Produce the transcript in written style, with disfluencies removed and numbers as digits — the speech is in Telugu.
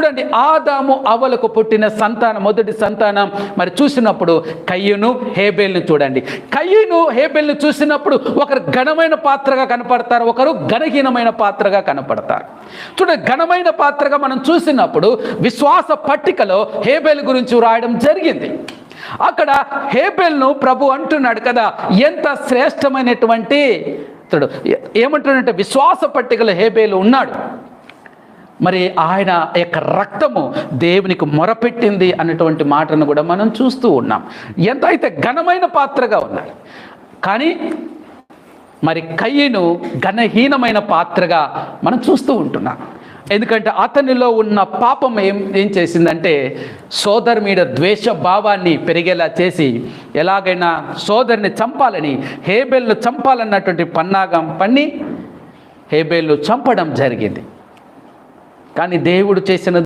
చూడండి, ఆదాము అవ్వలకు పుట్టిన సంతానం, మొదటి సంతానం మరి చూసినప్పుడు కయ్యను హేబేల్ని చూడండి. కయ్యను హేబేల్ని చూసినప్పుడు ఒకరు ఘనమైన పాత్రగా కనపడతారు, ఒకరు ఘనహీనమైన పాత్రగా కనపడతారు. చూడండి, ఘనమైన పాత్రగా మనం చూసినప్పుడు విశ్వాస పట్టికలో హేబేల్ గురించి వ్రాయడం జరిగింది. అక్కడ హేబేల్ను ప్రభు అంటున్నాడు కదా, ఎంత శ్రేష్టమైనటువంటి ఏమంటున్నాడంటే విశ్వాస పట్టికలో హేబేలు ఉన్నాడు. మరి ఆయన యొక్క రక్తము దేవునికి మొరపెట్టింది అన్నటువంటి మాటను కూడా మనం చూస్తూ ఉన్నాం. ఎంత అయితే ఘనమైన పాత్రగా ఉన్నాయి. కానీ మరి కయ్యను ఘనహీనమైన పాత్రగా మనం చూస్తూ ఉంటున్నాం. ఎందుకంటే అతనిలో ఉన్న పాపం ఏం చేసిందంటే సోదరు మీద ద్వేష భావాన్ని పెరిగేలా చేసి ఎలాగైనా సోదరుని చంపాలని, హేబేల్ను చంపాలన్నటువంటి పన్నాగం పన్ని హేబేల్ను చంపడం జరిగింది. కానీ దేవుడు చేసిన